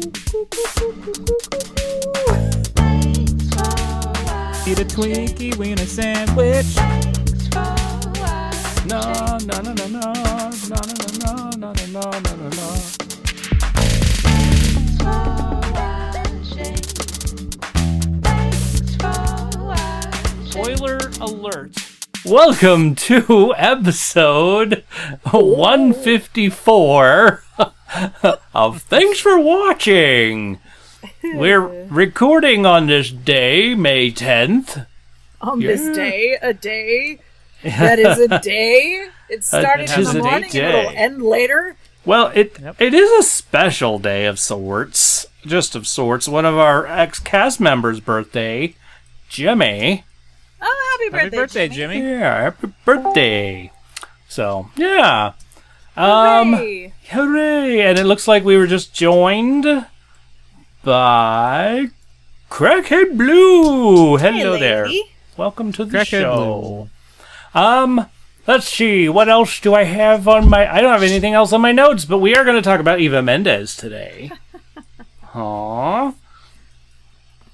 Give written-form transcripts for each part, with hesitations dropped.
Eat a Twinkie wiener sandwich. No, no, no, no, no, no, no, no, no, no, no, no, no. Spoiler alert. Welcome to episode 154 of Thanks for Watching. We're recording on this day, May 10th. On this day, a day that is a day. It started in the morning and it'll end later. Well, it is a special day of sorts. Just of sorts. One of our ex-cast members' birthday, Jimmy. Oh, happy birthday, Jimmy. Yeah, happy birthday. So, yeah. Hooray! Hooray! And it looks like we were just joined by Crackhead Blue. Hello there. Welcome to the show. Blue. Let's see. What else do I have on my... I don't have anything else on my notes, but we are going to talk about Eva Mendes today. Aww.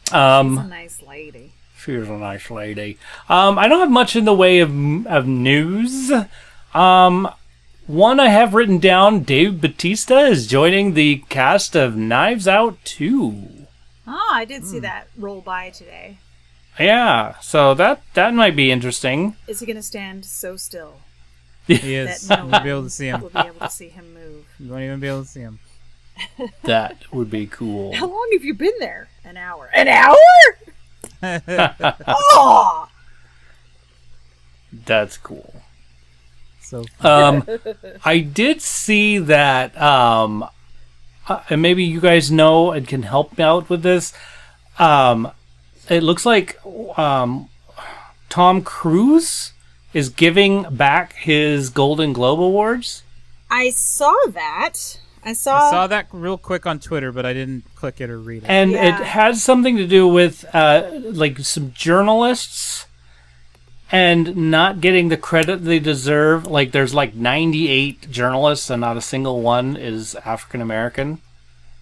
She's a nice lady. She's a nice lady. I don't have much in the way of news. One I have written down, Dave Bautista is joining the cast of Knives Out 2. Oh, I did see that roll by today. Yeah, so that might be interesting. Is he going to stand so still He is. that no You'll one be able to see him. will be able to see him move? You won't even be able to see him. That would be cool. How long have you been there? An hour. An hour? Oh! That's cool. So I did see that, and maybe you guys know and can help me out with this. It looks like Tom Cruise is giving back his Golden Globe Awards. I saw that. I I saw saw that real quick on Twitter, but I didn't click it or read it. And Yeah. it has something to do with like some journalists and not getting the credit they deserve. Like there's like 98 journalists and not a single one is African American.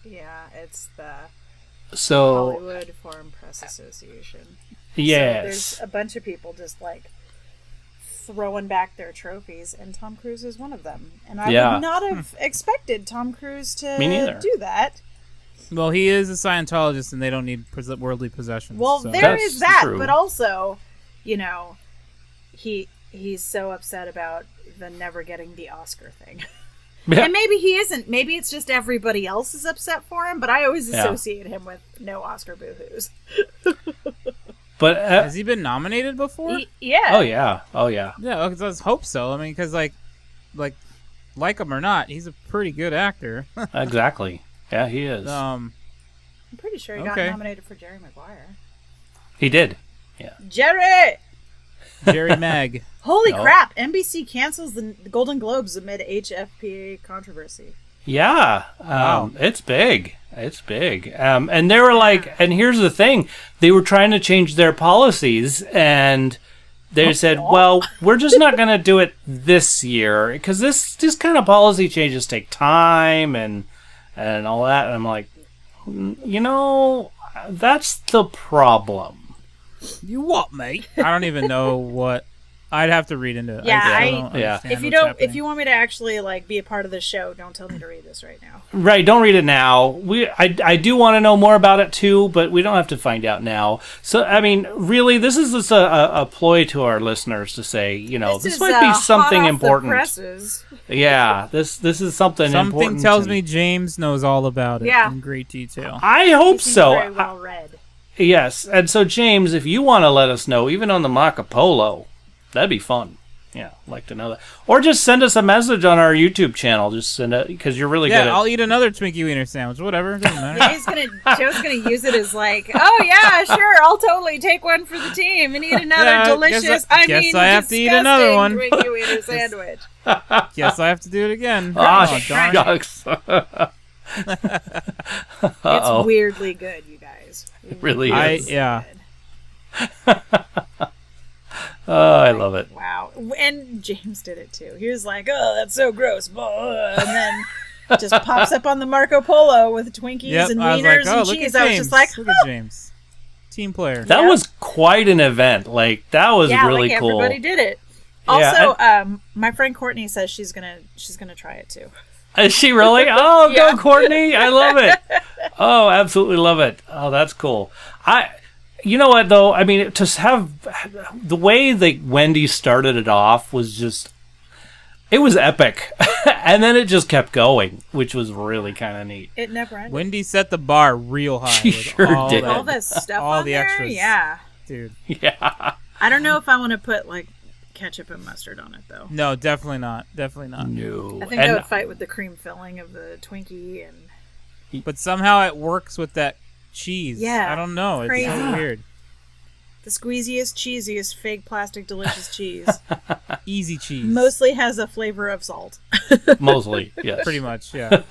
Yeah, it's the So Hollywood Foreign Press Association. yes. So there's a bunch of people just like throwing back their trophies, and Tom Cruise is one of them. And I Yeah. would not have expected Tom Cruise to Me neither. do that. Well, he is a Scientologist, and they don't need worldly possessions. Well, so. there That's is that, true. but also, you know, he's so upset about the never getting the Oscar thing. Yeah. And maybe he isn't. Maybe it's just everybody else is upset for him, but I always Yeah. associate him with no Oscar boo-hoos. But Has he been nominated before? Yeah. oh yeah. Yeah, let's hope so. I mean, because like him or not, he's a pretty good actor. Exactly. Yeah, he is. I'm pretty sure he got Okay. nominated for Jerry Maguire. He did. Jerry! Jerry Mag. Holy No. crap! NBC cancels the Golden Globes amid HFPA controversy. Yeah, Wow. it's big. It's big. And they were like, and here's the thing, they were trying to change their policies, and they said, well, we're just not going to do it this year, because this kind of policy changes take time and all that. And I'm like, you know, that's the problem. You what, mate? I don't even know what. I'd have to read into it. Yeah, I I- don't Yeah. understand If you what's don't, happening. if you want me to actually like be a part of the show, don't tell me to read this right now. Right, don't read it now. I do want to know more about it too, but we don't have to find out now. So, I mean, really, this is just a ploy to our listeners to say, you know, this is, might be something hot off important. The presses. Yeah, this is something important. Something tells me James knows all about it Yeah. in great detail. I hope He seems so. Very well read. Yes, and so James, if you want to let us know, even on the Marco Polo, that'd be fun. Yeah, I'd like to know that. Or just send us a message on our YouTube channel. Just send it, because you're really good Yeah, at I'll eat another Twinkie Wiener sandwich. Whatever, doesn't matter. Joe's gonna use it as like, oh yeah, sure, I'll totally take one for the team and eat another Yeah, delicious. guess I I have to eat another one. Twinkie Wiener sandwich. Guess I have to do it again. Ah, Oh, darn. shucks. It's weirdly good, you guys. It really I is. yeah. Oh, I love it. Wow. And James did it too. He was like, oh, that's so gross. And then just pops up on the Marco Polo with Twinkies and I was like, wieners oh, and look cheese. at I was James. just like, Look at James. Team player. That was quite an event. Like, that was really like cool. Everybody did it. Yeah, Also, my friend Courtney says she's gonna try it too. Is she really? Oh, Yeah. go Courtney! I love it. Oh, absolutely love it. Oh, that's cool. You know what though? I mean, to have the way that Wendy started it off was just, it was epic, and then it just kept going, which was really kind of neat. It never ended. Wendy set the bar real high. She with sure all did. that- All this stuff all on the there, extras. yeah. Dude. Yeah. I don't know if I want to put like ketchup and mustard on it though. No, definitely not. Definitely not. No. I think I would fight with the cream filling of the Twinkie and But somehow it works with that cheese. Yeah, I don't know. It's crazy. so weird. the squeeziest, cheesiest, fake plastic delicious cheese. Easy cheese. Mostly has a flavor of salt. Mostly, yes. Pretty much, yeah.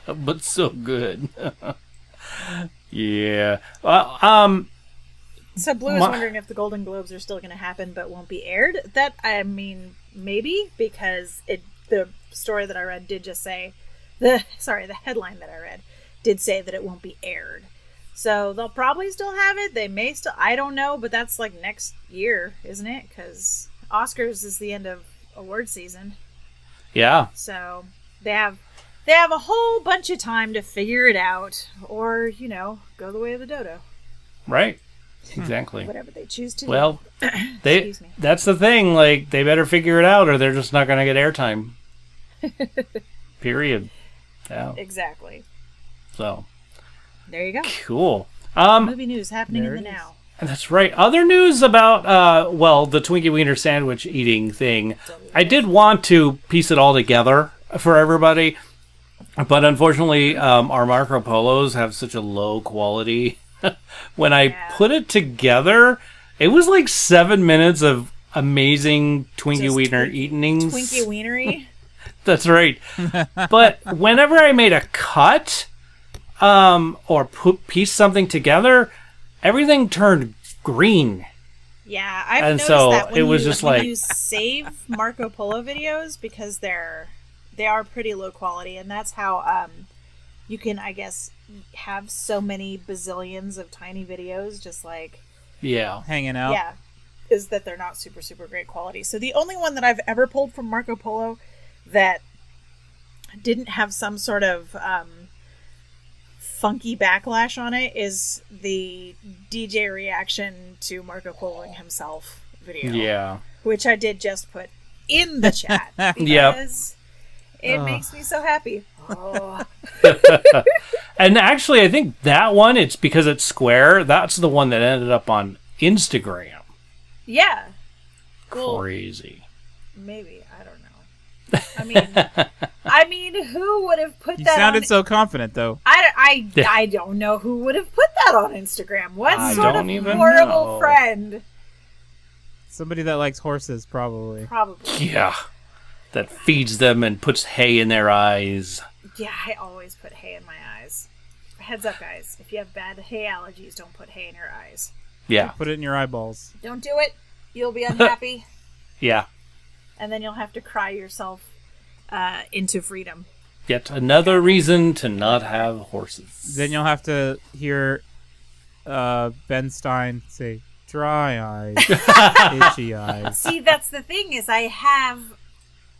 But so good. Yeah. Well, So Blue is wondering if the Golden Globes are still going to happen but won't be aired. That, I mean, maybe, because the story that I read did just say, the headline that I read did say that it won't be aired. So they'll probably still have it. They may still, I don't know, but that's like next year, isn't it? Because Oscars is the end of award season. yeah. So they have a whole bunch of time to figure it out, or, go the way of the dodo. Right. Exactly. Whatever they choose to Well, do. they Excuse me. that's the thing. Like, they better figure it out, or they're just not going to get airtime. Period. Yeah. Exactly. So There you go. cool. Movie news happening in there the it is. now. That's right. Other news about the Twinkie Wiener sandwich eating thing. I did want to piece it all together for everybody, but unfortunately, our Marco Polos have such a low quality. When I put it together, it was like 7 minutes of amazing Twinkie Just Wiener eatings. Twinkie Wienery. That's right. But whenever I made a cut, or piece something together, everything turned green. Yeah, I've And noticed so that when it was you, just when like- you save Marco Polo videos, because they are pretty low quality, and that's how you can, I guess, have so many bazillions of tiny videos just like Yeah. Hanging out. yeah, is that they're not super, super great quality. So the only one that I've ever pulled from Marco Polo that didn't have some sort of funky backlash on it is the DJ reaction to Marco Poloing himself video. Yeah. Which I did just put in the chat Yep. because it makes me so happy. Oh. And actually, I think that one, it's because it's square. That's the one that ended up on Instagram. Yeah. Well, Crazy. maybe. I don't know. I mean, who would have put You that sounded on? so confident, though. I don't know who would have put that on Instagram. What I sort don't of even horrible know. friend? Somebody that likes horses, probably. Probably. Yeah. That feeds them and puts hay in their eyes. Yeah, I always put hay in my eyes. Heads up, guys. If you have bad hay allergies, don't put hay in your eyes. Yeah. Put it in your eyeballs. Don't do it. You'll be unhappy. Yeah. And then you'll have to cry yourself into freedom. Yet another reason to not have horses. Then you'll have to hear Ben Stein say, "Dry eyes, itchy eyes." See, that's the thing is I have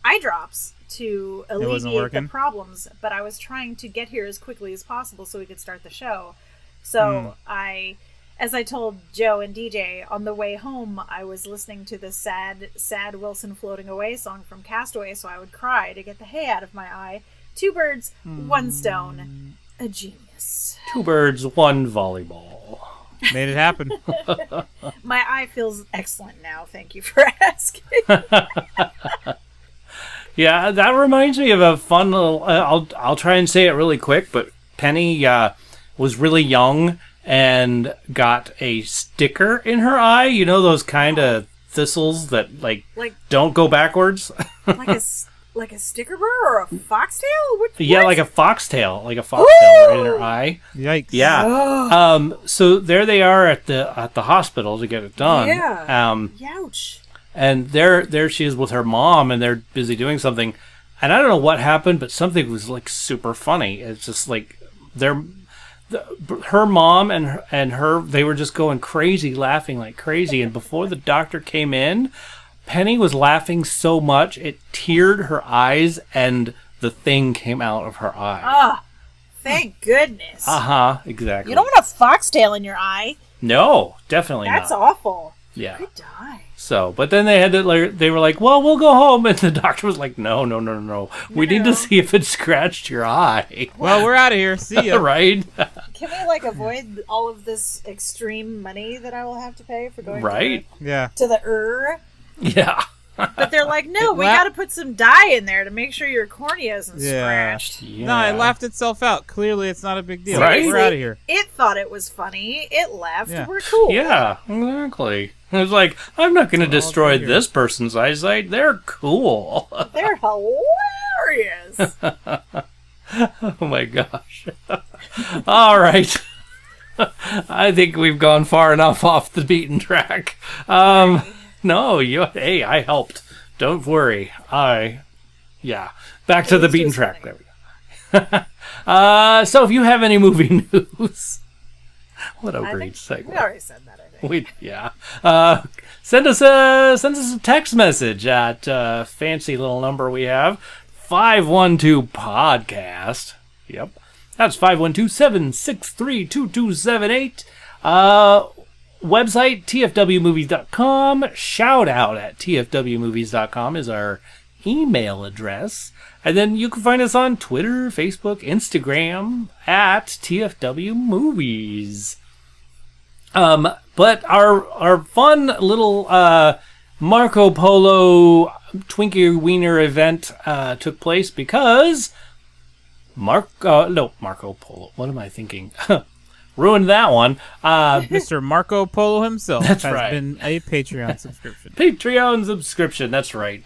eye drops to wasn't alleviate the working? problems, but I was trying to get here as quickly as possible so we could start the show. So as I told Joe and DJ, on the way home, I was listening to the sad Wilson Floating Away song from Castaway, so I would cry to get the hay out of my eye. 2 birds, 1 stone. A genius. 2 birds, 1 volleyball. Made it happen. My eye feels excellent now. Thank you for asking. Yeah, that reminds me of a fun little. I'll try and say it really quick. But Penny was really young and got a sticker in her eye. You know those kind of thistles that like don't go backwards. like a sticker burr or a foxtail? Yeah, What? like a foxtail right in her eye. Yikes. Yeah. So there they are at the hospital to get it done. Yeah. Um, Youch. And there she is with her mom, and they're busy doing something. And I don't know what happened, but something was like super funny. It's just like her mom and her, they were just going crazy, laughing like crazy. And before the doctor came in, Penny was laughing so much it teared her eyes, and the thing came out of her eye. Ah, thank goodness. Exactly. You don't want a foxtail in your eye. No, definitely That's not. awful. Yeah. You could die. So, but then they had to, like, they were like, well, we'll go home. And the doctor was like, no. We need to see if it scratched your eye. Well, we're out of here. See ya. Right? Can we, like, avoid all of this extreme money that I will have to pay for going Right? Yeah. to the Yeah. But they're like, no, we got to put some dye in there to make sure your cornea isn't scratched. Yeah. No, it laughed itself out. Clearly, it's not a big deal. Right? We're out of here. It thought it was funny. It left. Yeah. We're cool. Yeah, exactly. It was like, I'm not going to destroy this person's eyesight. They're cool. They're hilarious. Oh my gosh. All right. I think we've gone far enough off the beaten track. No, hey, I helped. Don't worry. Back to the beaten track. There we go. So if you have any movie news, what a great segue. We already said that, I think. Send us a text message at fancy little number we have, 512 podcast. Yep, that's 512-763-2278. Website, tfwmovies.com. Shout out at tfwmovies.com is our email address. And then you can find us on Twitter, Facebook, Instagram at tfwmovies. But our fun little Marco Polo Twinkie Wiener event took place because Marco Polo. What am I thinking? Ruined that one. Mr. Marco Polo himself has been a Patreon subscription. That's right.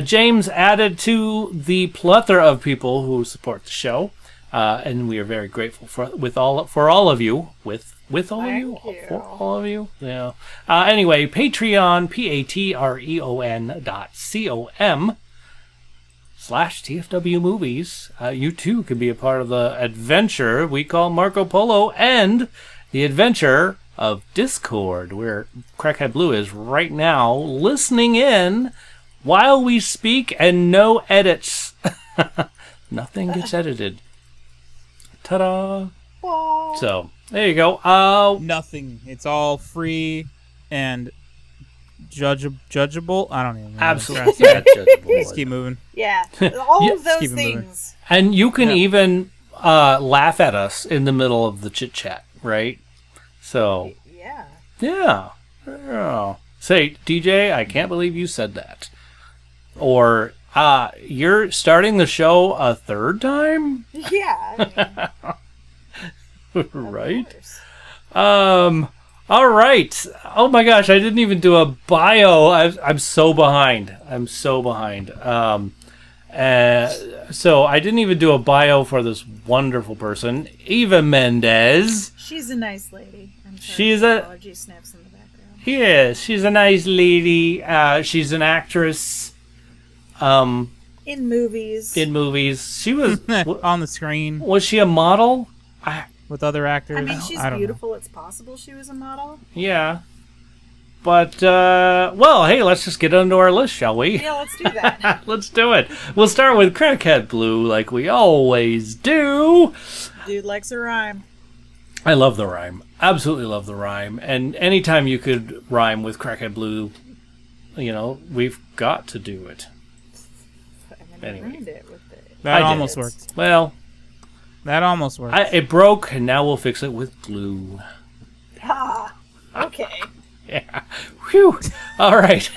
James added to the plethora of people who support the show, and we are very grateful for all of you. For all of you. Yeah. Anyway, Patreon, patreon.com/TFWmovies. You too can be a part of the adventure we call Marco Polo and the adventure of Discord, where Crackhead Blue is right now listening in while we speak, and no edits. Nothing gets edited. Ta-da! So, there you go. Nothing. It's all free and judgeable. I don't even know. Absolutely not judgeable. Let's keep moving. Yeah, all of those keep it moving. things. And you can even laugh at us in the middle of the chit-chat, right? So, yeah. Say, DJ, I can't believe you said that. Or, you're starting the show a third time? Yeah. Right? All right. Oh my gosh, I didn't even do a bio. I'm so behind. So I didn't even do a bio for this wonderful person, Eva Mendez. She's a nice lady. I'm sorry. She's allergy sniffs in the background. Yes, she's a nice lady. She's an actress. In movies. She was on the screen. Was she a model? With other actors. I mean, she's beautiful. Know. It's possible she was a model. Yeah. But, well, hey, let's just get onto our list, shall we? Yeah, let's do that. Let's do it. We'll start with Crackhead Blue, like we always do. Dude likes a rhyme. I love the rhyme. Absolutely love the rhyme. And anytime you could rhyme with Crackhead Blue, we've got to do it. And then ruined it with it. That almost worked. Well... That almost worked. It broke, and now we'll fix it with glue. Ah, okay. Yeah. Whew. All right.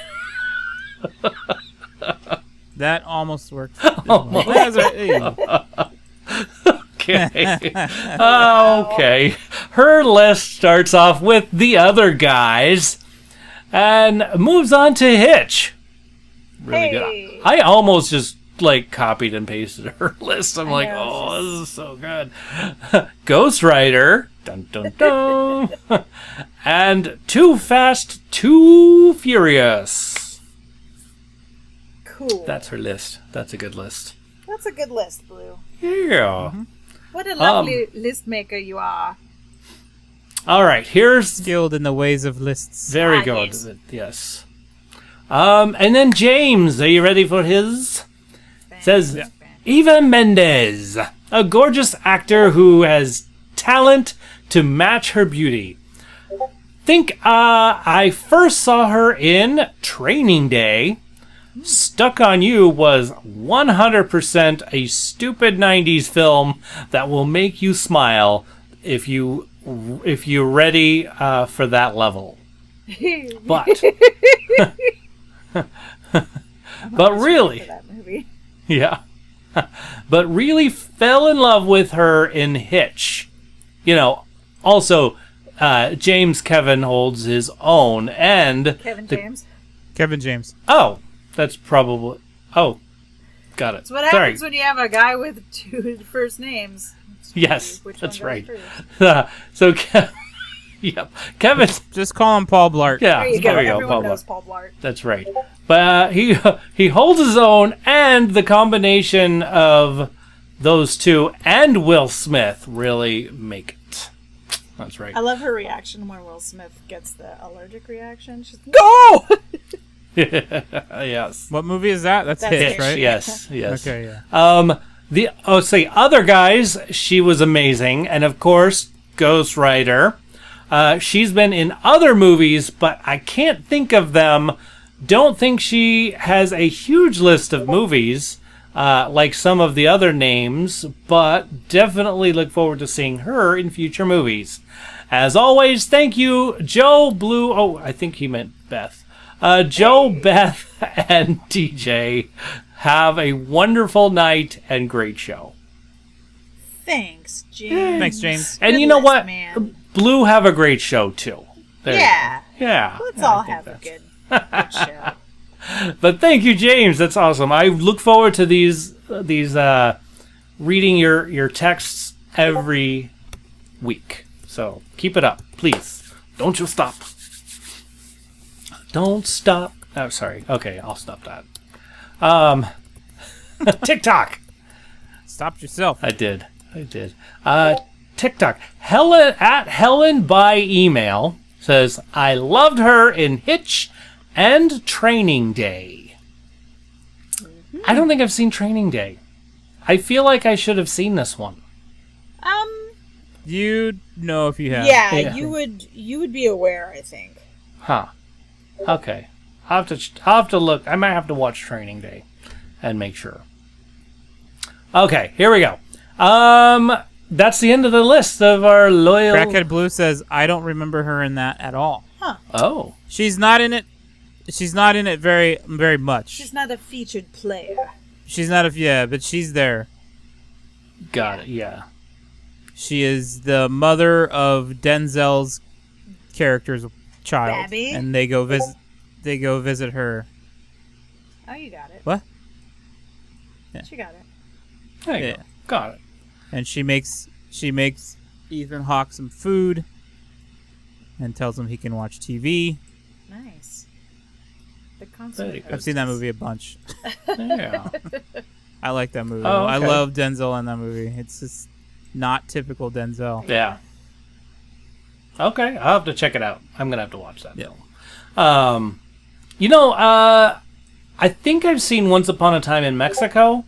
That almost worked. Okay. Okay. Her list starts off with The Other Guys and moves on to Hitch. Really good. I almost just copied and pasted her list. I'm like, this is so good. Ghost Rider, dun dun dun, and Too Fast, Too Furious. Cool. Cool. That's her list. That's a good list. That's a good list, Blue. Yeah. What a lovely list maker you are. All right, here's Skilled in the ways of lists. very good. Yes. And then James, are you ready for his? Says Eva Mendes, a gorgeous actor who has talent to match her beauty. Think I first saw her in Training Day. Stuck on You was 100% a stupid 90s film that will make you smile if you're ready for that level. But but really, For that movie. yeah. But really fell in love with her in Hitch. You know, also James Kevin holds his own, and Kevin James. Kevin James. oh, that's probably got it. It's what happens when you have a guy with two first names. Yes, Which that's one right. goes first? So, yep, Kevin. Just call him Paul Blart. Yeah, There you go. there we go. Everyone Paul knows Blart. Paul Blart. That's right. But he holds his own, and the combination of those two and Will Smith really make it. That's right. I love her reaction when Will Smith gets the allergic reaction. She's go! Yes. What movie is that? That's That's Hitch, Hitch. right? Yes. Yes. Okay, yeah. The other guys, she was amazing, and of course, Ghost Rider. She's been in other movies, but I can't think of them. Don't think she has a huge list of movies like some of the other names, but definitely look forward to seeing her in future movies. As always, thank you, Joe, Blue. Oh, I think he meant Beth. Joe, Beth, and DJ. Have a wonderful night and great show. Thanks, James. Thanks, James. And Good you know list, what? man. Blue have a great show too. There you Yeah. go. Yeah. Let's Yeah, I all think have a that's- good show. But thank you, James. That's awesome. I look forward to these reading your texts every week. So keep it up, please. Don't you stop. Don't stop. Oh, sorry. Okay, I'll stop that. TikTok. Stopped yourself. I did. TikTok. Helen by email says, I loved her in Hitch and Training Day. I don't think I've seen Training Day. I feel like I should have seen this one. You'd know if you have. Yeah, Yeah. you would be aware, I think. Huh. Okay. I'll have to look. I might have to watch Training Day and make sure. Okay, here we go. That's the end of the list of our loyal... Crackhead Blue says, I don't remember her in that at all. Oh. She's not in it. She's not in it very, very much. She's not a featured player. She's not yeah, but she's there. Got it, yeah. She is the mother of Denzel's character's child, Babby? and they go visit her. Oh, you got it. What? She got it. There you Yeah. go. Got it. And she makes Ethan Hawke some food, and tells him he can watch TV. Nice. The Very concept. good. I've seen that movie a bunch. Yeah. I like that movie. Oh, I okay. love Denzel in that movie. It's just not typical Denzel. Yeah. Okay, I'll have to check it out. I'm gonna have to watch that Yeah. film. I think I've seen Once Upon a Time in Mexico.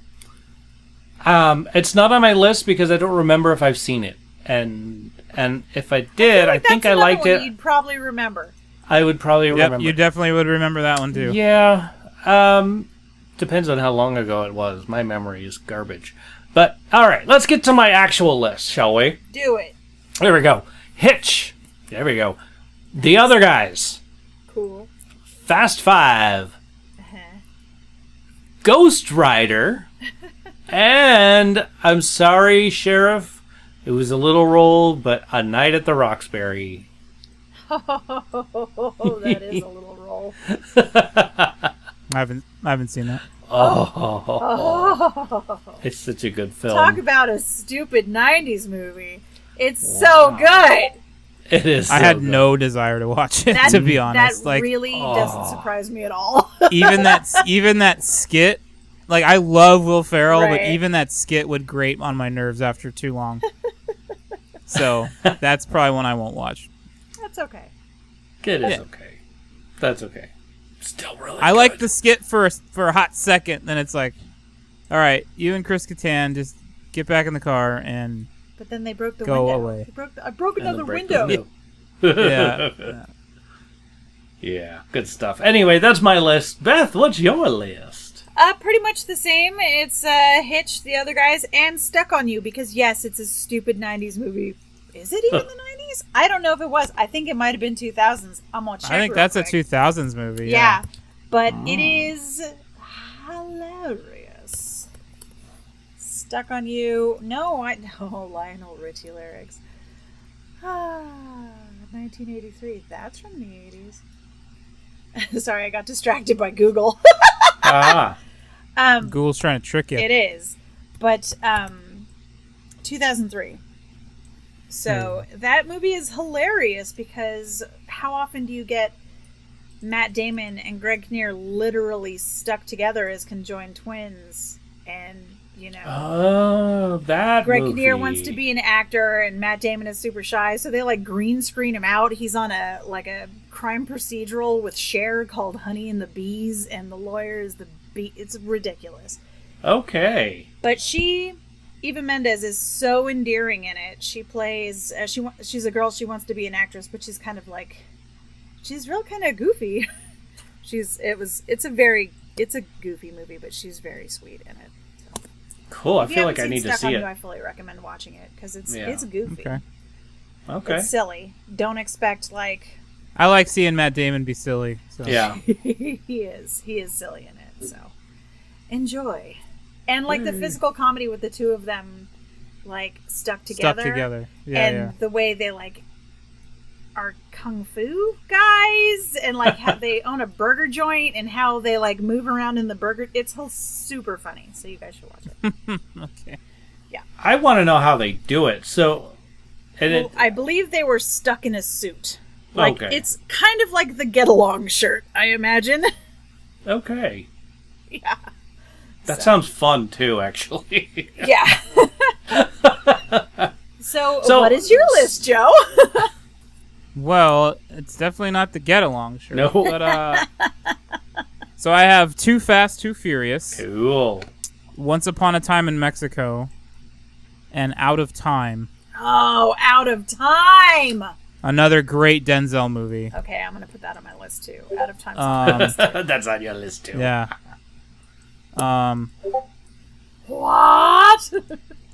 It's not on my list because I don't remember if I've seen it, and if I did, I think I That's liked another one it. You'd probably remember. I would probably Yep, remember. you definitely would remember that one too. Yeah. Depends on how long ago it was. My memory is garbage. But all right, let's get to my actual list, shall we? Do it. There we go. Hitch. There we go. The Other Guys. Cool. Fast Five. Uh-huh. Ghost Rider. And I'm sorry, Sheriff. It was a little role, but A Night at the Roxbury. Oh, that is a little roll. I haven't seen that. Oh. It's such a good film. Talk about a stupid 90s movie. It's so good. It is. I so had good. no desire to watch it, That, to be honest. that Like really doesn't surprise me at all. even that skit. Like I love Will Ferrell, but Right. even that skit would grate on my nerves after too long. So that's probably one I won't watch. That's okay. It is Yeah. okay. That's okay. Still really. I like good. the skit for a hot second, then it's like, all right, you and Chris Kattan just get back in the car and But then they broke the Go window. away. I broke And another the break the window. yeah. Yeah, good stuff. Anyway, that's my list. Beth, what's your list? Pretty much the same. It's Hitch, The Other Guys, and Stuck on You because yes, it's a stupid '90s movie. Is it even the '90s? I don't know if it was. I think it might have been 2000s. I'm gonna check. I think real that's quick. a 2000s movie. Yeah, but it is hilarious. Stuck on You. No, Lionel Richie lyrics. 1983. That's from the 80s. Sorry, I got distracted by Google. Ah, Google's trying to trick you. It is, but 2003. So that movie is hilarious because how often do you get Matt Damon and Greg Kinnear literally stuck together as conjoined twins? And oh, that Greg movie. Kinnear wants to be an actor, and Matt Damon is super shy, so they like green screen him out. He's on a crime procedural with Cher called Honey and the Bees, and the lawyer is the bee. It's ridiculous. Okay. But Eva Mendes is so endearing in it. She plays she's a girl. She wants to be an actress, but she's kind of like she's real kind of goofy. It's a goofy movie, but she's very sweet in it. Cool. I If you feel like haven't I seen need to Stuck see on it. You, I fully recommend watching it because it's Yeah. goofy. Okay. Okay. It's silly. Don't expect like I like seeing Matt Damon be silly. So. Yeah. he is silly in it. So enjoy, and like the physical comedy with the two of them like stuck together. Yeah, and yeah. the way they like are kung fu guys and like how they own a burger joint and how they like move around in the burger. It's super funny, so you guys should watch it. Okay. I want to know how they do it. So, Well, I believe they were stuck in a suit. Like Okay. it's kind of like the Get Along shirt, I imagine. okay. Yeah. That sounds fun too, actually. Yeah. So So- what is your list, Joe? Well, it's definitely not the Get Along shirt. No. But so I have Too Fast, Too Furious, Cool. Once Upon a Time in Mexico, and Out of Time. Oh, Out of Time. Another great Denzel movie. Okay, I'm gonna put that on my list too. Out of Time. That's on your list too. Yeah. What?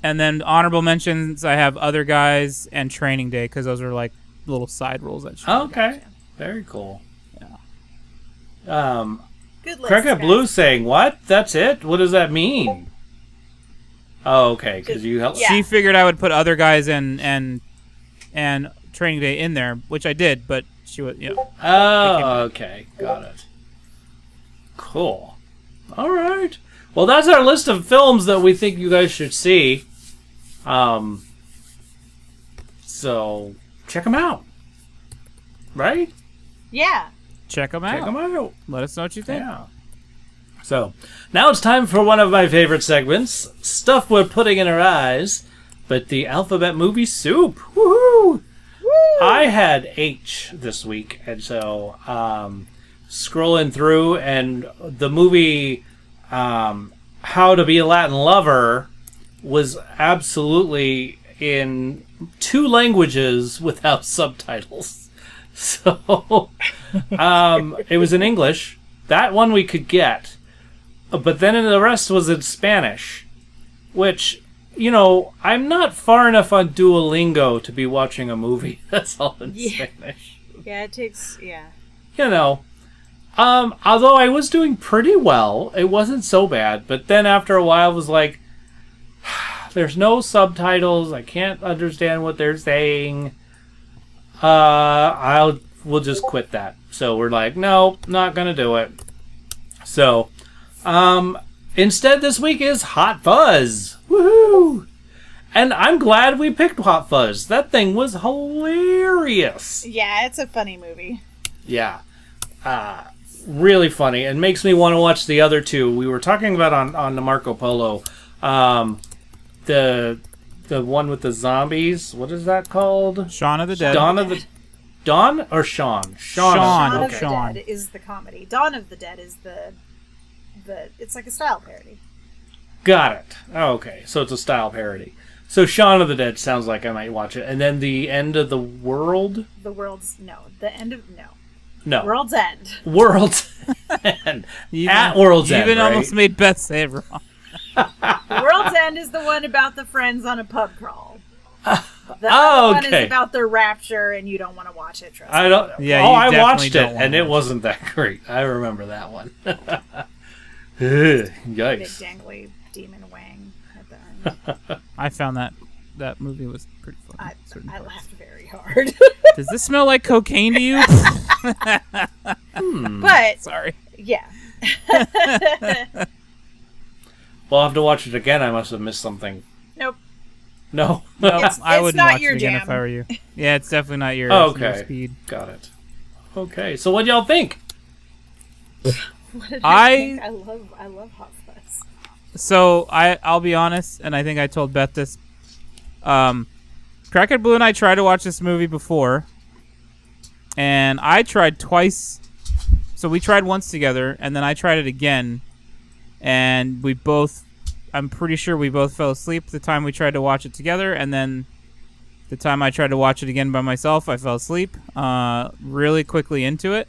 And then honorable mentions, I have Other Guys and Training Day because those are like little side roles that. Okay. Very cool. Yeah. Good list. Cricket guys. Blue saying, "What? That's it? What does that mean?" Oh, okay. Because you helped. Yeah. She figured I would put Other Guys and Training Day in there, which I did, but she was, Oh, okay. Got it. Cool. All right. Well, that's our list of films that we think you guys should see. So check them out. Right? Yeah. check them Check out. them out. Let us know what you think. Yeah. So now it's time for one of my favorite segments: stuff we're putting in our eyes, but the alphabet movie soup. Woohoo! I had H this week, and so scrolling through, and the movie How to Be a Latin Lover was absolutely in 2 languages without subtitles. So it was in English. That one we could get. But then the rest was in Spanish, which, I'm not far enough on Duolingo to be watching a movie that's all in Spanish. Yeah, it takes. Yeah. Although I was doing pretty well, it wasn't so bad. But then after a while, it was like, there's no subtitles. I can't understand what they're saying. We'll just quit that. So we're like, no, not gonna do it. So, instead this week is Hot Fuzz. Woohoo! And I'm glad we picked Hot Fuzz. That thing was hilarious. Yeah, it's a funny movie. Yeah. Really funny. And makes me want to watch the other two. We were talking about on the Marco Polo. The one with the zombies. What is that called? Shaun of the Dead. Dawn or Shaun? Shaun. Dawn of Shaun. the Dead is the comedy. Dawn of the Dead is the it's like a style parody. Got it. Oh, okay. So it's a style parody. So Shaun of the Dead sounds like I might watch it. And then the end of the world? The world's the end of No. World's End. World's End. At World's you End. even right? almost made Beth say it wrong. The World's End is the one about the friends on a pub crawl. The Oh, other one okay. is about the rapture, and you don't want to watch it. Trust me. I don't. Yeah, oh, you I definitely watched don't it, wanna and it watch wasn't that great. I remember that one. Ugh, Big Yikes! dangly demon wang at the end. I found that movie was pretty funny. I certain parts. laughed very hard. Does this smell like cocaine to you? But Sorry. yeah, We'll have to watch it again. I must have missed something. nope. No. I it's wouldn't not watch your it again jam. if I were you. Yeah, it's definitely not your, Oh, your okay. speed. Got it. Okay. So what y'all think? What did I- think? I love Hot Fuzz. So I'll be honest, and I think I told Beth this. Crackhead Blue and I tried to watch this movie before, and I tried twice. So we tried once together, and then I tried it again, and we both. I'm pretty sure we both fell asleep the time we tried to watch it together, and then the time I tried to watch it again by myself, I fell asleep really quickly into it.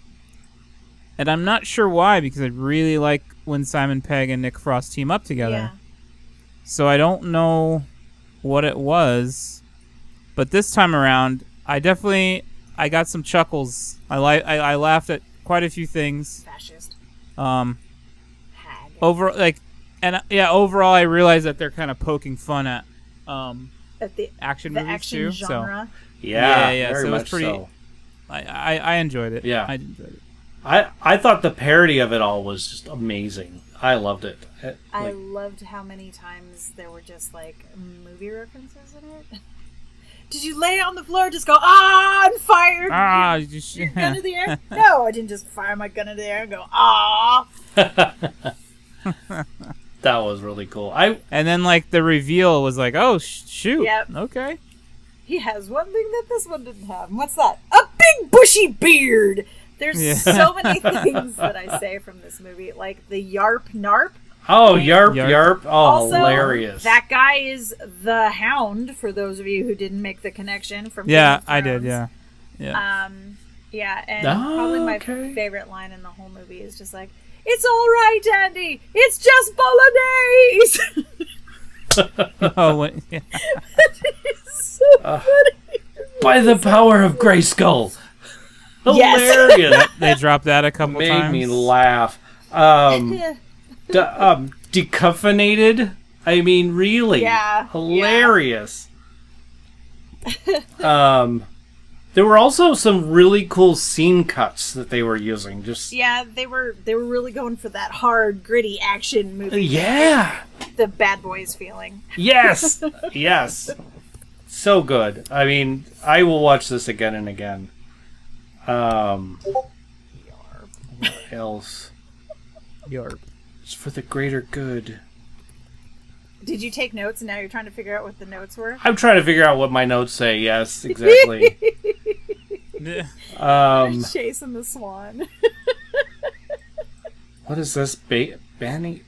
And I'm not sure why, because I really like when Simon Pegg and Nick Frost team up together. Yeah. So I don't know what it was, but this time around, I got some chuckles. I laughed at quite a few things. Fascist. Um, Hag. overall, I realized that they're kind of poking fun at At the action the movies action too. genre. Yeah. Yeah, Very so it was much pretty- so. So I enjoyed it. Yeah. I enjoyed it. I thought the parody of it all was just amazing. I loved it. I Like, loved how many times there were just like movie references in it. Did you lay on the floor and just go, I'm fired? Ah, Your gun in the air? No, I didn't just fire my gun in the air and go, ah. that was really cool. and then like the reveal was like, oh shoot, Yep. okay. He has one thing that this one didn't have. And what's that? A big bushy beard. There's Yeah. so many things that I say from this movie, like the yarp narp. Oh, yarp, Yarp. yarp. Oh, Also, hilarious. that guy is the Hound. For those of you who didn't make the connection from Yeah, Game of I did. Thrones. Yeah. Yeah, and Oh, probably my okay. favorite line in the whole movie is just like, "It's all right, Andy. It's just bolognese." Oh, yeah. It's so funny. By the power of Grayskull. Yes. Hilarious. They dropped that a couple Made times. me laugh. Decaffeinated? I mean, really. Yeah, Hilarious. There were also some really cool scene cuts that they were using. Just Yeah, they were really going for that hard, gritty action movie. yeah. The Bad Boys feeling. Yes. Yes. So good. I mean, I will watch this again and again. What else? Yarp. It's for the greater good. Did you take notes and now you're trying to figure out what the notes were? I'm trying to figure out what my notes say. Yes, exactly. Chasing the swan. What is this? Banny?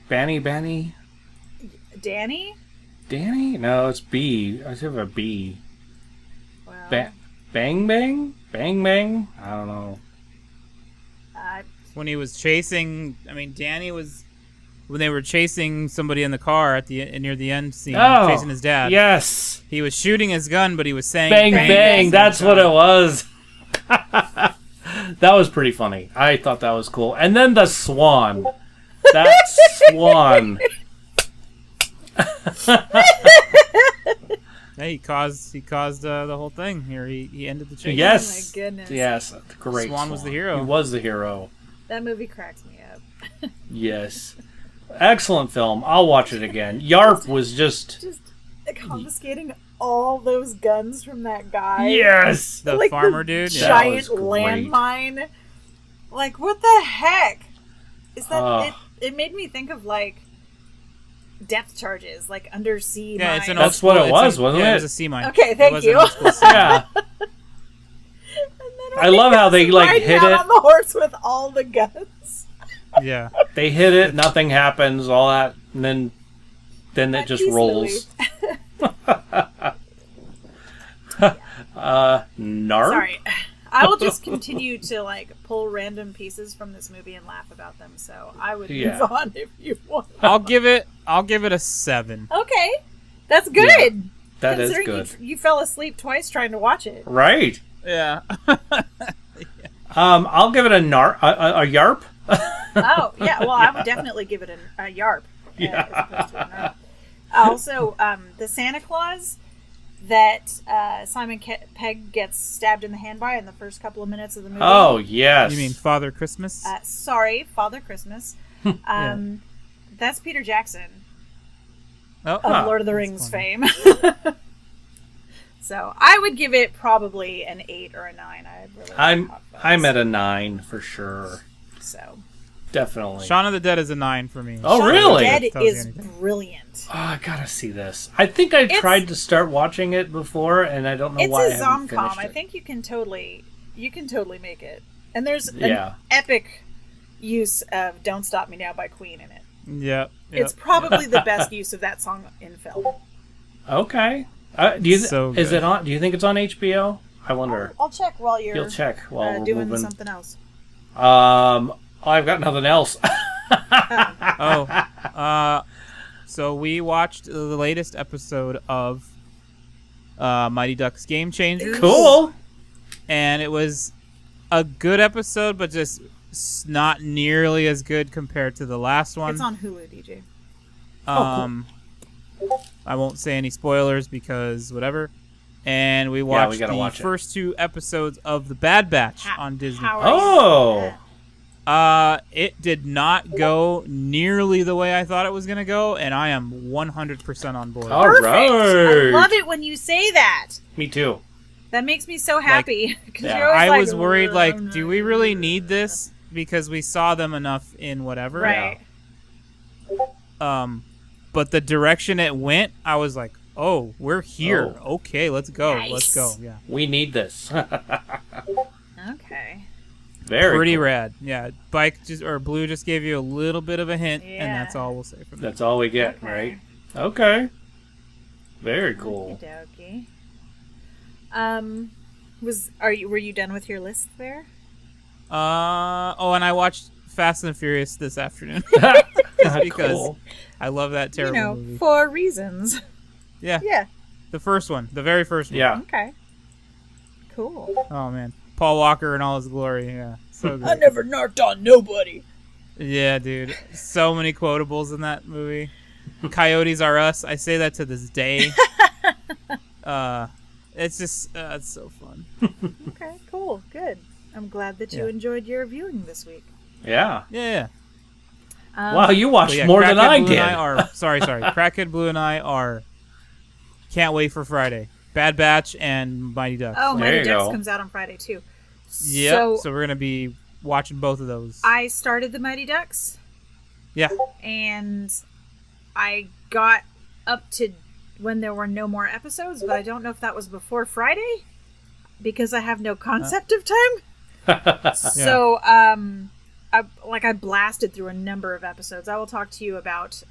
Danny? Danny? No, it's B. I have a B. Well, Bang bang? Bang bang? I don't know. When he was chasing, I mean, Danny was when they were chasing somebody in the car at the near the end scene, chasing his dad. Yes. He was shooting his gun, but he was saying Bang bang. bang. That's what it was. That was pretty funny. I thought that was cool. And then the swan. That swan. Hey, he caused the whole thing here. He ended the chase. Yes. Oh my goodness. Yes. Great. Swan was the hero. He was the hero. That movie cracks me up. Yes. Excellent film. I'll watch it again. Yarp was just confiscating all those guns from that guy. Yes! The Like farmer the dude. Yeah. Giant That was great. landmine. Like, what the heck? Is that Ugh. it made me think of like depth charges, like undersea Yeah, mines. it's an That's old what school- it was, it's a- wasn't yeah, it? It was a sea mine. Okay, It thank was an you. old school sea mine. Yeah. And then I love how they, like, riding hit out it. on the horse with all the guns. Yeah. They hit it, nothing happens, all that, and then it That just piece, rolls. Narp? Sorry. I will just continue to like pull random pieces from this movie and laugh about them. So I would Yeah. move on if you want. I'll give it a 7. Okay, that's good. Yeah, that is Considering good. You fell asleep twice trying to watch it. Right. Yeah. I'll give it a yarp. Oh yeah, well I would definitely give it a yarp. Yeah. As opposed to a narp. Also, the Santa Claus that Simon Pegg gets stabbed in the hand by in the first couple of minutes of the movie. Oh, yes. You mean Father Christmas? Sorry, Father Christmas. That's Peter Jackson Oh, of Lord of the that's Rings funny. fame. So I would give it probably an 8 or a 9. I really like Hot Fuzz. I'm at a 9 for sure. So Definitely. Shaun of the Dead is a 9 for me. Oh, Shaun of the really? Dead Tells you is anything. brilliant. Oh, I gotta see this. I think I tried to start watching it before, and I don't know It's why I a haven't zom-com. finished I it. think you can totally make it. And there's Yeah. an epic use of "Don't Stop Me Now" by Queen in it. Yep. It's probably the best use of that song in film. Okay. Do you So is good. it on? Do you think it's on HBO? I wonder. I'll check while you're You'll check while we're doing moving. something else. I've got nothing else. So we watched the latest episode of Mighty Ducks Game Changers. Cool. And it was a good episode, but just not nearly as good compared to the last one. It's on Hulu, DJ. I won't say any spoilers because whatever. And we watched gotta the watch it. first 2 episodes of The Bad Batch on Disney. How Plus. are you? Oh. It did not go nearly the way I thought it was going to go, and I am 100% on board. All Perfect. right. I love it when you say that. Me too. That makes me so happy. 'Cause yeah. you're always I like, was worried, like, do we really need this? Because we saw them enough in whatever. Right. But the direction it went, I was like, oh, we're here. Oh. Okay, let's go. Nice. Let's go. Yeah. We need this. Okay. Very Pretty cool. rad. Yeah. Blue just gave you a little bit of a hint, and Yeah. Oh. that's all we'll say from there. That's all we get, Okay. right? Okay. Very cool. Okey-dokey. Were you done with your list there? And I watched Fast and Furious this afternoon. because Cool. I love that terrible movie. for reasons. Yeah. Yeah. The first one. The very first one. Yeah. Okay. Cool. Oh, man. Paul Walker in all his glory. Yeah. So good. I never narked on nobody. Yeah, dude. So many quotables in that movie. Coyotes are us. I say that to this day. It's just, it's so fun. Okay, cool. Good. I'm glad that you Yeah. enjoyed your viewing this week. Yeah. Yeah. Wow, you watched But yeah, more than Crackhead I Blue did. and are, sorry. Crackhead Blue and I are, can't wait for Friday. Bad Batch and Mighty Ducks. Oh, There Mighty you Ducks go. comes out on Friday too. Yeah. So we're going to be watching both of those. I started the Mighty Ducks Yeah. and I got up to when there were no more episodes, but I don't know if that was before Friday because I have no concept of time. So, I blasted through a number of episodes. I will talk to you about.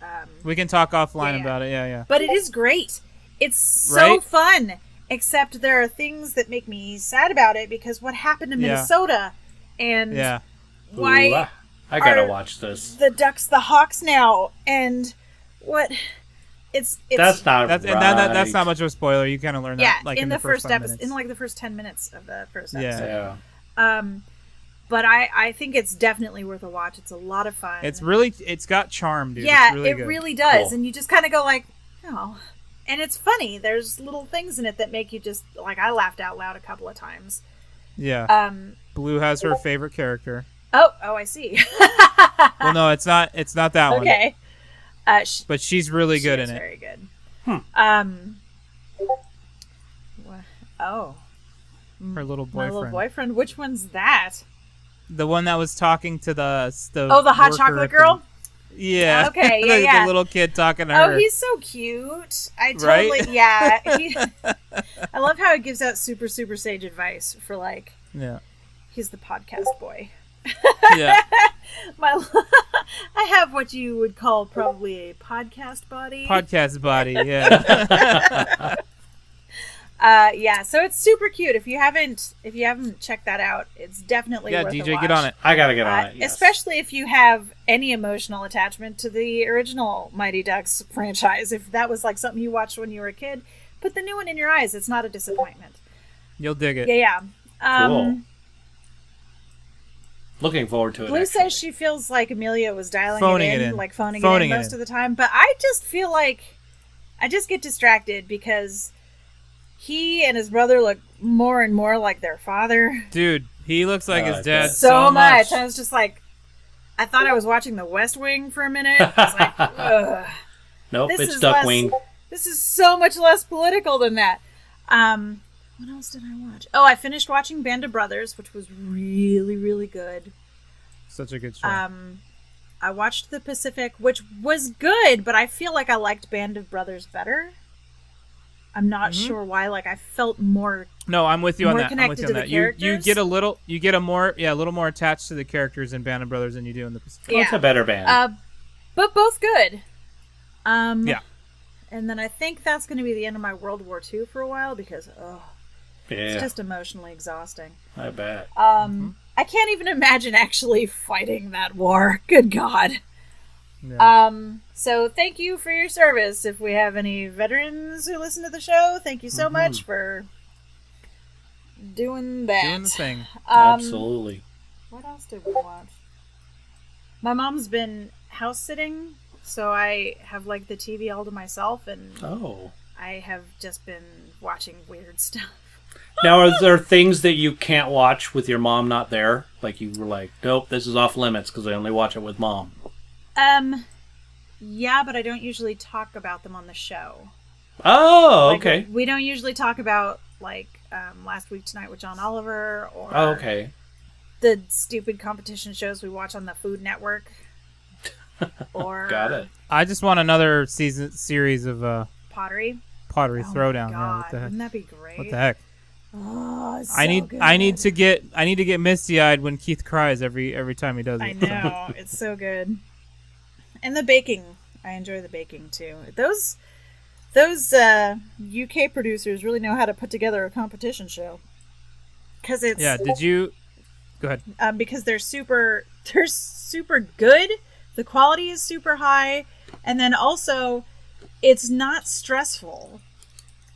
We can talk offline Yeah. about it. Yeah. But it is great. It's so Right? fun. Except there are things that make me sad about it because what happened to Yeah. Minnesota and Yeah. why Ooh, I gotta are watch this. the Ducks the Hawks now and what it's That's not That's right. and that's not much of a spoiler. You kind of learn yeah that like in the first 5 episode minutes. in like the first 10 minutes of the first Yeah. episode. Yeah. But I think it's definitely worth a watch. It's a lot of fun. It's got charm, dude. Yeah, It's really it good. really does. Cool. And you just kind of go like, oh. And it's funny. There's little things in it that make you just, like, I laughed out loud a couple of times. Yeah. Blue has her favorite character. Oh, I see. Well, no, it's not that one. Okay. But she's really good She is in it. very good. Oh, Her little my boyfriend. little boyfriend. Which one's that? The one that was talking to the Oh, the hot worker chocolate at the- girl. Yeah. Okay, the, yeah. the little kid talking to her. Oh, he's so cute. I Right? totally, yeah. I love how it gives out super, super sage advice for like, Yeah. he's the podcast boy. Yeah. I have what you would call probably a podcast body. Podcast body. Yeah. Yeah, so it's super cute. If you haven't checked that out, it's definitely Yeah, worth a DJ, watch. get on it. I gotta get on it. Yes. Especially if you have any emotional attachment to the original Mighty Ducks franchise. If that was like something you watched when you were a kid, put the new one in your eyes. It's not a disappointment. You'll dig it. Yeah. Cool. Looking forward to it. Blue actually. says she feels like Amelia was dialing Phoning it it in, in. like phoning Phoning it it in most in. of the time. But I just feel like I just get distracted because he and his brother look more and more like their father. Dude, he looks like his God, dad So much. I was just like, I thought I was watching The West Wing for a minute. I was like, ugh. Nope, This it's is less- Duckwing. This is so much less political than that. What else did I watch? Oh, I finished watching Band of Brothers, which was really, really good. Such a good show. I watched The Pacific, which was good, but I feel like I liked Band of Brothers better. I'm not sure why. Like, I felt more. No, I'm with you on more that. I'm with connected you to on the that. You characters? get a little more attached to the characters in Band of Brothers than you do in the Pacific. Well, it's a better band. But both good. Yeah. And then I think that's going to be the end of my World War II for a while because, it's yeah, just emotionally exhausting. I bet. I can't even imagine actually fighting that war. Good God. Yeah. So thank you for your service. If we have any veterans who listen to the show, thank you so much for doing that. Doing the thing. Absolutely. What else did we watch? My mom's been house sitting, so I have like the TV all to myself, and Oh. I have just been watching weird stuff. Now, are there things that you can't watch with your mom not there? Like you were like, nope, this is off limits because I only watch it with mom. Yeah, but I don't usually talk about them on the show. Oh, Like, okay. We don't usually talk about like Last Week Tonight with John Oliver or Oh, okay. the stupid competition shows we watch on the Food Network. Or Got it. I just want another series of Pottery. Pottery Oh Throwdown. my Yeah, God, what the heck? wouldn't that be great? What the heck? Oh, it's I so need good. I need to get misty-eyed when Keith cries every time he does it. I know. It's so good. And the baking. I enjoy the baking too. Those UK producers really know how to put together a competition show. Cuz it's Yeah, did you go ahead. because they're super good. The quality is super high, and then also it's not stressful.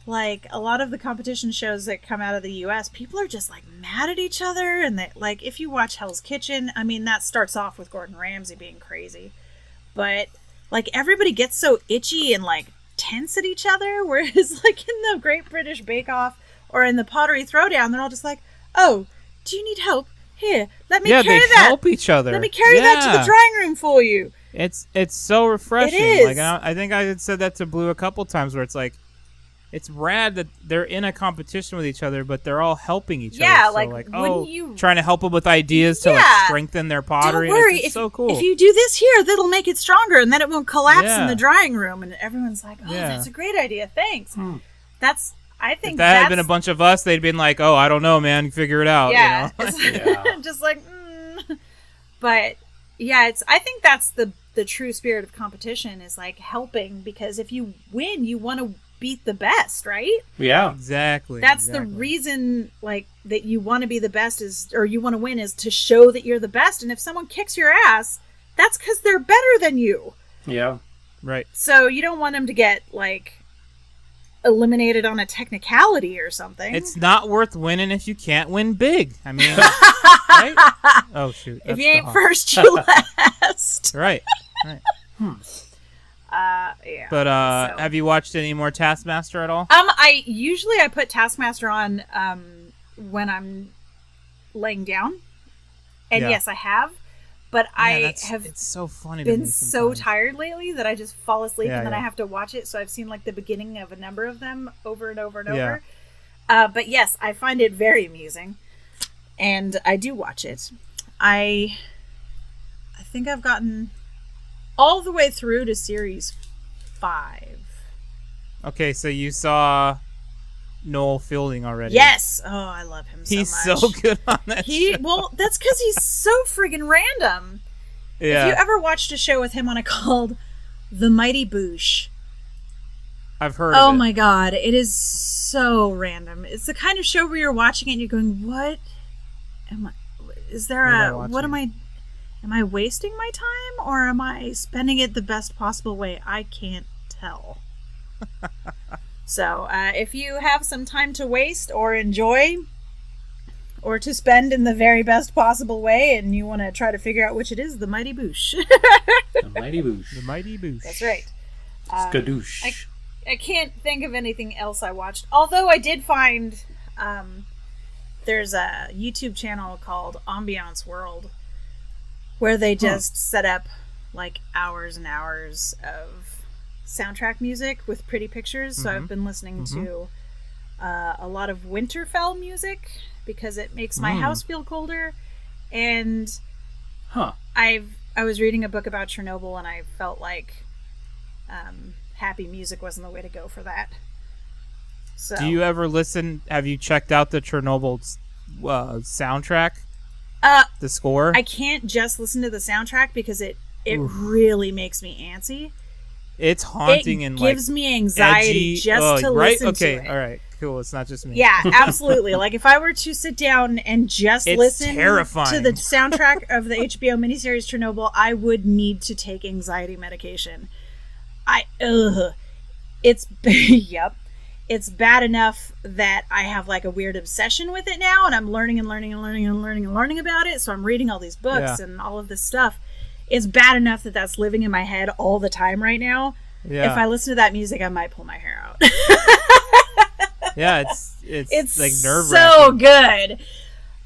Like a lot of the competition shows that come out of the US, people are just like mad at each other, and they like if you watch Hell's Kitchen, I mean that starts off with Gordon Ramsay being crazy. But like everybody gets so itchy and like tense at each other, whereas like in the Great British Bake Off or in the Pottery Throwdown, they're all just like, "Oh, do you need help? Here, let me Yeah, carry they that. help each other. Let me carry that to the Yeah. drawing room for you." It's so refreshing. It is. Like I think I had said that to Blue a couple times, where it's like, it's rad that they're in a competition with each other, but they're all helping each Yeah, other. So like, oh, wouldn't you- trying to help them with ideas to like Yeah. strengthen their pottery. Don't worry, It's so cool. if you do this here, that'll make it stronger, and then it won't collapse in Yeah. the drying room. And everyone's like, "Oh, Yeah. that's a great idea. Thanks." I think if that had been a bunch of us, they'd been like, "Oh, I don't know, man. Figure it out." Yeah, You know? Yeah. just like, but yeah, I think that's the true spirit of competition is like helping, because if you win, you want to beat the best, right? Yeah. Exactly. That's the reason, like, that you want to be the best or you want to win is to show that you're the best. And if someone kicks your ass, that's because they're better than you. Yeah. Right. So you don't want them to get like eliminated on a technicality or something. It's not worth winning if you can't win big. I mean, right? Oh shoot! if that's you the ain't honk. first, you last. Right. Right. Yeah. But so- have you watched any more Taskmaster at all? I usually put Taskmaster on when I'm laying down, and Yeah. yes, I have. But I it's have so funny to been me so sometimes. tired lately that I just fall asleep Yeah, and then yeah. I have to watch it. So I've seen like the beginning of a number of them over and over and Yeah. over. But yes, I find it very amusing, and I do watch it. I think I've gotten all the way through to series 5. Okay, so you saw Noel Fielding already. Yes. Oh, I love him so He's much. so good on that show. Well, that's because he's so friggin' random. Yeah. If you ever watched a show with him on it called The Mighty Boosh, I've heard of oh it. my god, it is so random. It's the kind of show where you're watching it and you're going, what am I, is there am I wasting my time or am I spending it the best possible way? I can't tell. So, if you have some time to waste or enjoy or to spend in the very best possible way and you want to try to figure out which it is, The Mighty Boosh. The Mighty Boosh. The Mighty Boosh. That's right. Skadoosh. I can't think of anything else I watched. Although I did find there's a YouTube channel called Ambiance World where they just set up like hours and hours of soundtrack music with pretty pictures. So I've been listening to a lot of Winterfell music because it makes my house feel colder. And I was reading a book about Chernobyl and I felt like happy music wasn't the way to go for that. So Do you ever listen? Have you checked out the Chernobyl soundtrack? The score? I can't just listen to the soundtrack because it really makes me antsy. It's haunting and gives me anxiety edgy, just to right? listen Okay, to it. all right, cool. It's not just me. Yeah, absolutely. Like if I were to sit down and just It's listen terrifying. to the soundtrack of the HBO miniseries Chernobyl, I would need to take anxiety medication. It's yep. It's bad enough that I have like a weird obsession with it now, and I'm learning about it. So I'm reading all these books and all of this stuff. It's bad enough that that's living in my head all the time right now. Yeah. If I listen to that music, I might pull my hair out. Yeah, it's like nerve so good.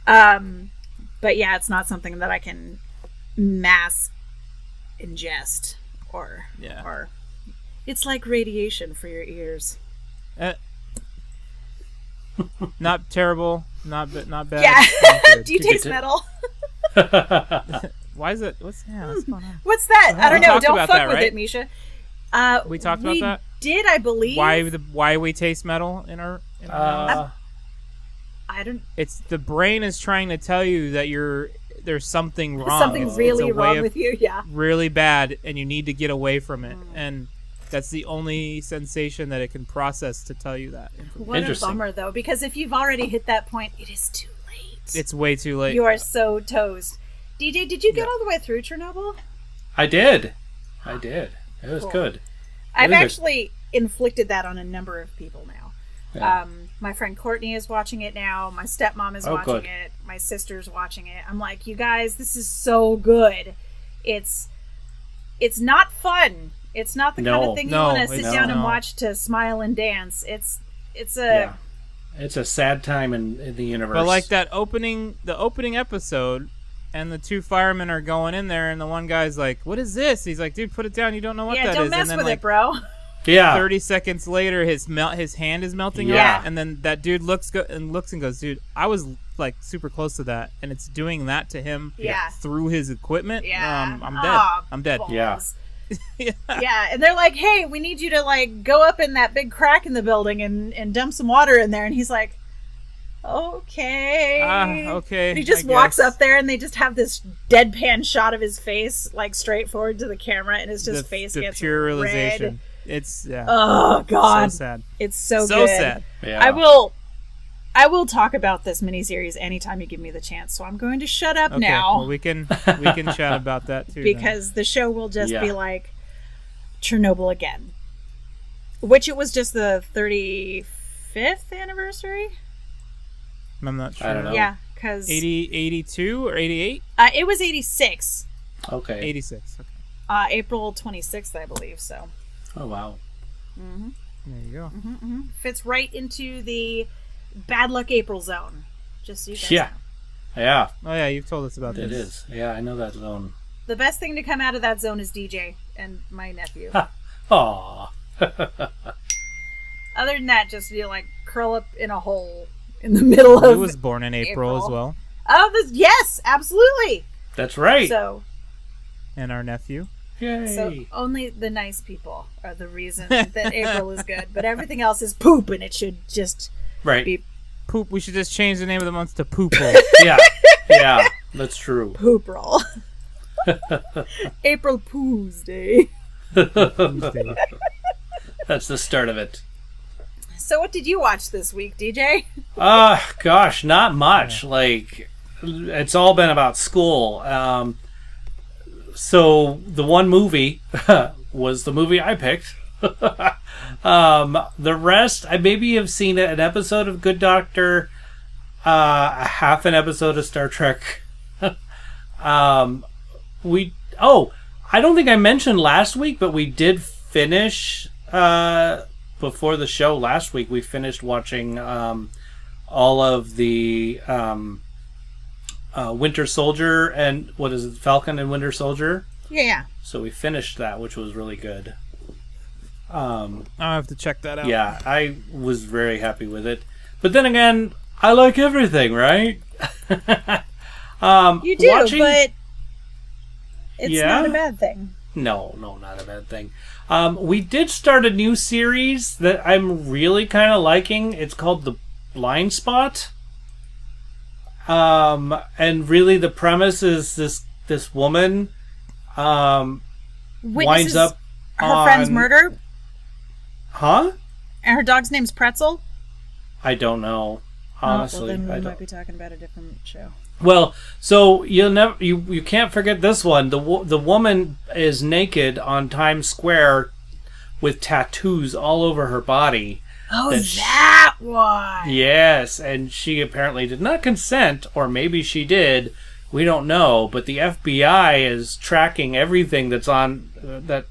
But yeah, it's not something that I can mass ingest or it's like radiation for your ears. Not terrible, not bad. Yeah. not good. Do you taste metal? Why is it? What's going on? What's that? I don't know. talked Don't about fuck that, with right? it, Misha. We talked about that. Did I believe? Why we taste metal in our mouths? I don't. It's the brain is trying to tell you that there's something wrong. Something It's really a way wrong of- with you. Yeah. really bad, and you need to get away from it. And that's the only sensation that it can process to tell you that. What a Interesting. bummer, though, because if you've already hit that point, it is too late. It's way too late. You are so toast. DJ, did you get all the way through Chernobyl? I did. It was Cool. good. I've is it? actually inflicted that on a number of people now. Yeah. My friend Courtney is watching it now. My stepmom is watching good. it. My sister's watching it. I'm like, you guys, this is so good. It's not fun. It's not the kind of thing you want to sit down and watch to smile and dance. It's a It's a sad time in the universe. But like the opening episode, and the two firemen are going in there, and the one guy's like, "What is this?" He's like, "Dude, put it down. You don't know what that is." don't mess and then with like it, bro. Yeah. 30 seconds later, his hand is melting Yeah. off, and then that dude looks and goes, "Dude, I was like super close to that, and it's doing that to him Yeah. through his equipment. Yeah. I'm dead. Aw, I'm dead." balls. Yeah. Yeah, and they're like, "Hey, we need you to like go up in that big crack in the building and dump some water in there." And he's like, "Okay." Okay. And he just I walks guess. up there, and they just have this deadpan shot of his face, like straight forward to the camera, and his just face the gets pure red. realization. It's Oh God, so sad. it's so So good. sad. Yeah. I will talk about this miniseries anytime you give me the chance. So I'm going to shut up Okay, now well, we can chat about that too. then. because the show will just Yeah. be like Chernobyl again, which it was just the 35th anniversary. I'm not sure. I don't know. Yeah, because 82 or 88? it was 86, Okay. 86. Okay. April 26th, I believe. So Oh wow. There you go. fits right into the bad luck April zone. Just so you guys Yeah. Yeah, Oh yeah, you've told us about it this. is. Yeah, I know that zone. The best thing to come out of that zone is DJ and my nephew. Aw. Other than that, just curl up in a hole in the middle He of. was born in April as well, Oh, yes, absolutely. That's right. So and our nephew. Yay. only the nice people are the reason that April is good, but everything else is poop, and it should just Right. be Poop. We should just change the name of the month to Poople. Yeah, that's true. poop roll. April Poo's Day. That's the start of it. So, what did you watch this week, DJ? Gosh, not much. Like, it's all been about school. So the one movie was the movie I picked. The rest, I maybe have seen an episode of Good Doctor, a half an episode of Star Trek. I don't think I mentioned last week, but we did finish before the show last week. We finished watching all of the Winter Soldier and what is it, Falcon and Winter Soldier. Yeah. So we finished that, which was really good. I'll have to check that out. Yeah, I was very happy with it. But then again, I like everything, right? You do, but it's not a bad thing. No, not a bad thing. We did start a new series that I'm really kind of liking. It's called The Blind Spot. And really the premise is this woman winds up her friend's murder. Huh? And her dog's name's Pretzel. I don't know. Honestly, well, then I we don't. might be talking about a different show. Well, so you can't forget this one. The woman is naked on Times Square with tattoos all over her body. Oh, that one. Yes, and she apparently did not consent, or maybe she did. We don't know, but the FBI is tracking everything that's on that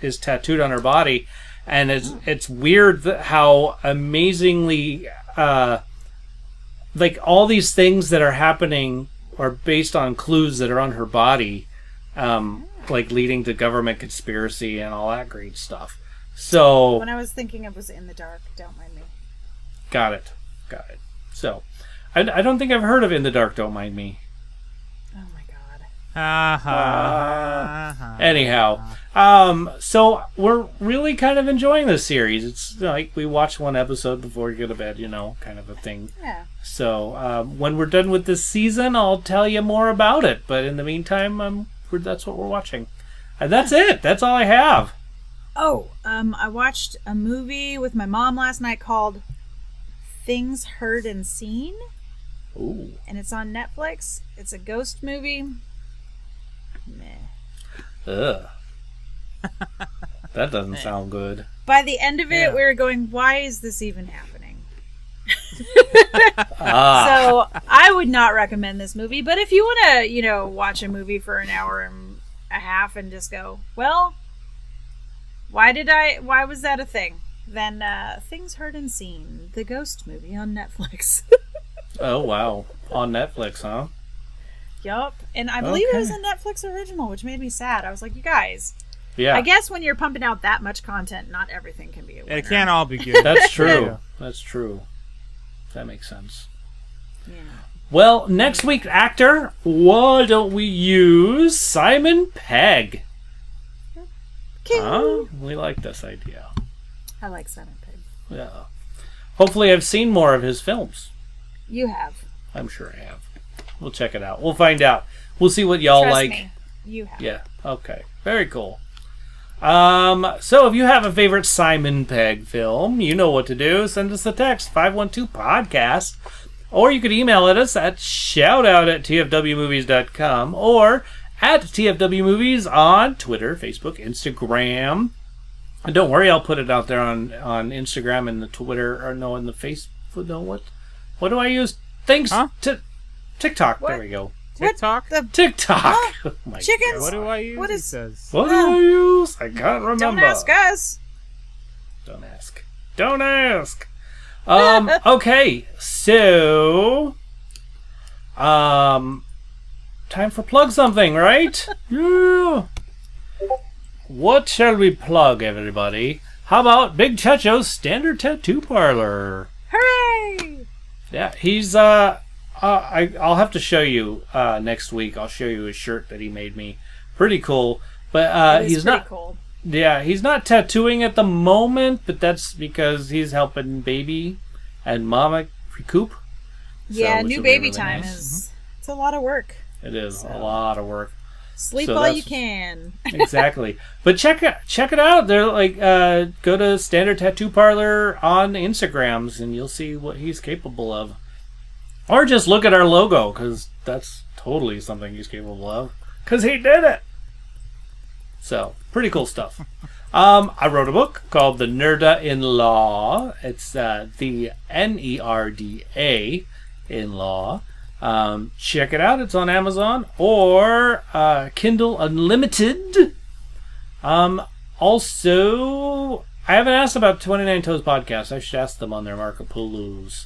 is tattooed on her body, and it's weird how amazingly like all these things that are happening are based on clues that are on her body, like leading to government conspiracy and all that great stuff. So when I was thinking it was In the Dark, don't mind me. Got it. So I don't think I've heard of In the Dark, Don't Mind Me. Oh my god. Anyhow, so we're really kind of enjoying this series. It's like we watch one episode before we go to bed, kind of a thing. Yeah. So when we're done with this season, I'll tell you more about it. But in the meantime, that's what we're watching. And that's it. That's all I have. Oh, I watched a movie with my mom last night called Things Heard and Seen. Ooh. And it's on Netflix. It's a ghost movie. Meh. Ugh. That doesn't sound good. By the end of it, Yeah. we were going, why is this even happening? Ah. So I would not recommend this movie. But if you want to, watch a movie for an hour and a half and just go, well, why was that a thing? Then Things Heard and Seen, the ghost movie on Netflix. Oh, wow. On Netflix, huh? Yup. And I believe it was a Okay. Netflix original, which made me sad. I was like, you guys, Yeah. I guess when you're pumping out that much content, not everything can be a winner. It can't all be good. That's true. Yeah. That's true. That makes sense. Yeah. Well, next week's actor, why don't we use Simon Pegg? King. Huh? We like this idea. I like Simon Pegg. Yeah. Hopefully I've seen more of his films. You have. I'm sure I have. We'll check it out. We'll find out. We'll see what y'all Trust like. me. You have. Yeah. Okay. Very cool. So if you have a favorite Simon Pegg film, you know what to do. Send us a text, 512-podcast. Or you could email us at shoutout@tfwmovies.com or at tfwmovies on Twitter, Facebook, Instagram. And don't worry, I'll put it out there on Instagram and the Twitter, or no, in the Facebook. No, what do I use? Thanks Huh? to TikTok. What? There we go. TikTok? The TikTok. Oh my Chickens? God. What do I use? What He is- says. What do I use? I can't remember. Don't ask us. Don't ask. Don't ask. Okay, so Time for plug something, right? Yeah. What shall we plug, everybody? How about Big Checho's Standard Tattoo Parlor? Hooray! Yeah, he's I'll have to show you next week. I'll show you his shirt that he made me. Pretty cool. But he's not cool. Yeah, he's not tattooing at the moment, but that's because he's helping baby and mama recoup. Yeah, which new will be baby really time nice. is it's a lot of work. It is a lot of work. Sleep So all that's- you can. Exactly. But check it out. They're like go to Standard Tattoo Parlor on Instagrams and you'll see what he's capable of. Or just look at our logo, because that's totally something he's capable of. Because he did it. So, pretty cool stuff. I wrote a book called The Nerda in Law. It's the Nerda in Law. Check it out. It's on Amazon or Kindle Unlimited. Also, I haven't asked about 29 Toes podcast. I should ask them on their Marco Polos.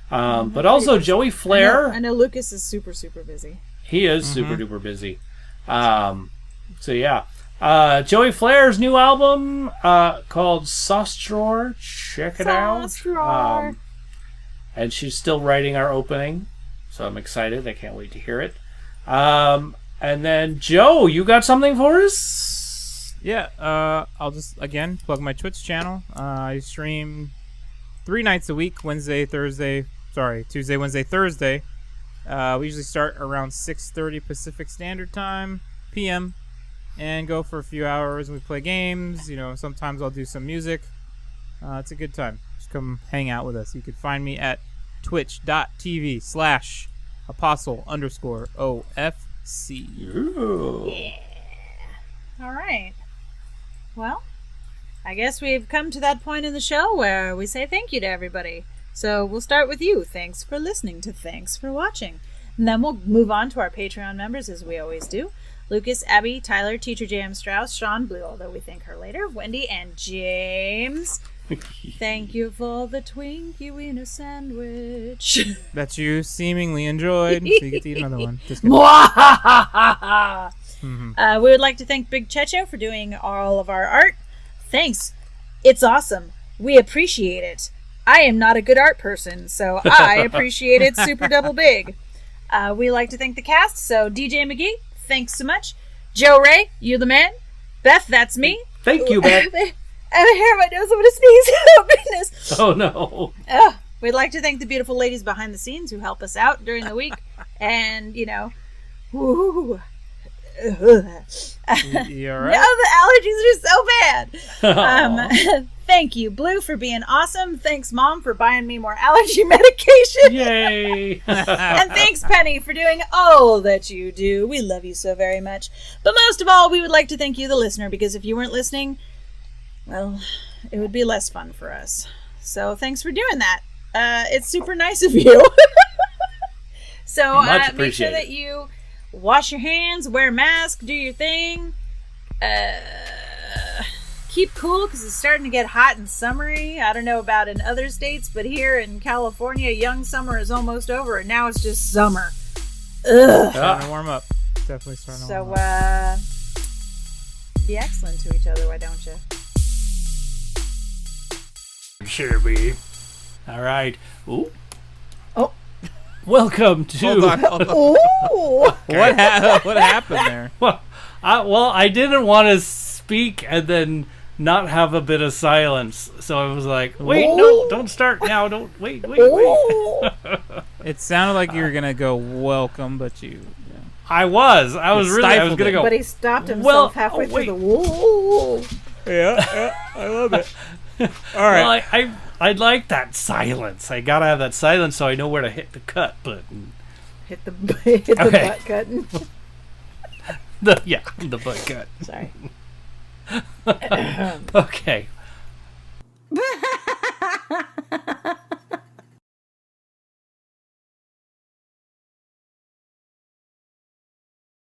But also Joey Flair. I know Lucas is super, super busy. He is super duper busy. So yeah. Joey Flair's new album called Sauce Drawer. Check it out. Sauce Drawer. And she's still writing our opening. So I'm excited. I can't wait to hear it. And then Joe, you got something for us? Yeah, I'll just, again, plug my Twitch channel. I stream 3 nights a week, Tuesday, Wednesday, Thursday. We usually start around 6:30 Pacific Standard Time, PM, and go for a few hours. We play games. Sometimes I'll do some music. It's a good time. Just come hang out with us. You can find me at twitch.tv/apostle_OFC. All right. Well, I guess we've come to that point in the show where we say thank you to everybody. So we'll start with you. Thanks for listening to Thanks for Watching. And then we'll move on to our Patreon members as we always do. Lucas, Abby, Tyler, Teacher J.M. Strauss, Sean Blue, although we thank her later, Wendy, and James. Thank you for the Twinkie Wiener sandwich. That you seemingly enjoyed, so you get to eat another one. Just kidding. We would like to thank Big Checho for doing all of our art. Thanks. It's awesome. We appreciate it. I am not a good art person, so I appreciate it super double big. We like to thank the cast, so DJ McGee, thanks so much. Joe Ray, you're the man. Beth, that's me. Thank you, Beth. I have a hair in my nose. I'm going to sneeze. Oh, goodness. Oh, no. We'd like to thank the beautiful ladies behind the scenes who help us out during the week. And, woo. You all right? No, the allergies are so bad. Thank you, Blue, for being awesome. Thanks, Mom, for buying me more allergy medication. Yay. And thanks, Penny, for doing all that you do. We love you so very much. But most of all, we would like to thank you, the listener, because if you weren't listening, well, it would be less fun for us. So thanks for doing that. It's super nice of you. So make sure that you wash your hands, wear a mask, do your thing. Keep cool because it's starting to get hot and summery. I don't know about in other states, but here in California, young summer is almost over, and now it's just summer. Ugh. Starting to warm up. Definitely starting to warm up. Be excellent to each other, why don't you? Sure be. All right. Ooh. Oh. Welcome to... Hold on. Ooh. What happened there? Well, I didn't want to speak and then not have a bit of silence. So I was like, wait, no, don't start now. Don't, wait. It sounded like you were going to go welcome, but you... I was going to go... But he stopped himself halfway through the woo. Yeah, I love it. All right. Well, I like that silence. I gotta have that silence so I know where to hit the cut button. Hit the butt button. The butt cut. Sorry. Okay.